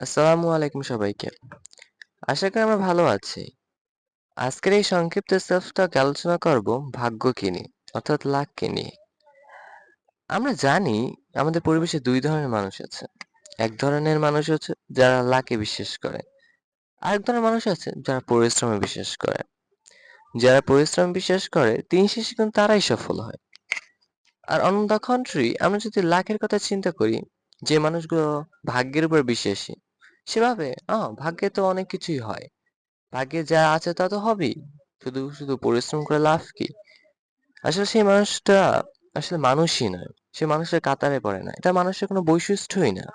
আসসালামু আলাইকুম সবাইকে। আশা করি আমরা ভালো আছি। আজকের এই সংক্ষিপ্ত সেলফ টক আলোচনা করব ভাগ্যকে নিয়ে, অর্থাৎ লাককে নিয়ে। আমরা জানি আমাদের পরিবেশে দুই ধরনের মানুষ আছে। এক ধরনের মানুষ হচ্ছে যারা লাকে বিশ্বাস করে। আরেক ধরনের মানুষ আছে যারা পরিশ্রমে বিশ্বাস করে। যারা পরিশ্রমে বিশ্বাস করে দিন শেষে কিন্তু তারাই সফল হয়। আর অন দ্য কন্ট্রি আমরা যদি লাকের কথা চিন্তা করি, যে মানুষগুলো ভাগ্যের উপর বিশ্বাসী, সেভাবে ভাগ্যে তো অনেক কিছুই হয়। ভাগ্যে যা আছে তা তো হবেই। শুধু শুধু পরিশ্রম করে লাভ কি? আসলে সেই মানুষটা আসলে মানুষই নয়। সে মানুষের কাতারে পড়ে না। এটা মানুষের কোনো বৈশিষ্ট্যই না।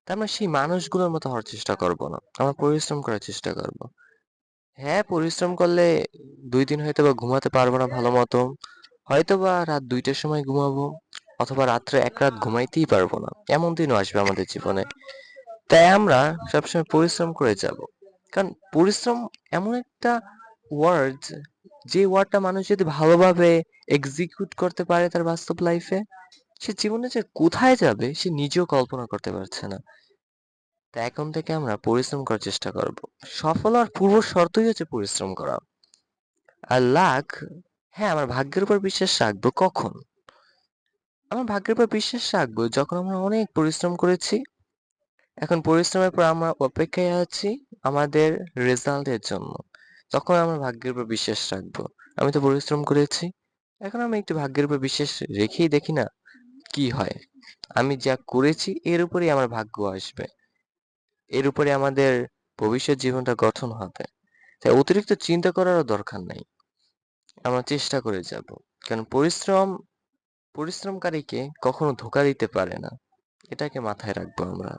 তার মানে সেই মানুষগুলোর মতো হওয়ার চেষ্টা করব না। আমরা পরিশ্রম করার চেষ্টা করব। হ্যাঁ, পরিশ্রম করলে 2 দিন হয়তোবা ঘুমাতে পারবো না ভালো মতো। হয়তোবা রাত 2টার সময় ঘুমাবো, অথবা রাত্রে এক রাত ঘুমাইতেই পারবো না। এমন দিনও আসবে আমাদের জীবনে। তাই আমরা সবসময় পরিশ্রম করে যাব। কারণ পরিশ্রম এমন একটা ওয়ার্ড, যে ওয়ার্ডটা মানুষ যদি ভালোভাবে এক্সিকিউট করতে পারে তার বাস্তব লাইফে, সে জীবনে যে কোথায় যাবে সে নিজেও কল্পনা করতে পারছে না। তাই এখন থেকে আমরা পরিশ্রম করার চেষ্টা করব। সফল হওয়ার পূর্ব শর্তই হচ্ছে পরিশ্রম করা। আর লাক, হ্যাঁ, আমার ভাগ্যের উপর বিশ্বাস রাখবো কখন? আমার ভাগ্যের উপর বিশ্বাস রাখবো যখন আমরা অনেক পরিশ্রম করেছি। এখন পরিশ্রমের পর আমরা অপেক্ষায় আছি আমাদের রেজাল্টের জন্য। তখন আমরা ভাগ্যের উপর বিশ্বাস রাখবো। আমি তো পরিশ্রম করেছি, এখন আমি একটু ভাগ্যের উপর বিশ্বাস রেখেই দেখি না কি হয়। আমি যা করেছি এর উপরেই আমার ভাগ্য আসবে, এর উপরে আমাদের ভবিষ্যৎ জীবনটা গঠন হবে। তাই অতিরিক্ত চিন্তা করারও দরকার নাই। আমরা চেষ্টা করে যাব, কারণ পরিশ্রমকারীকে কখনো ধোঁকা দিতে পারে না। এটাকে মাথায় রাখবো আমরা।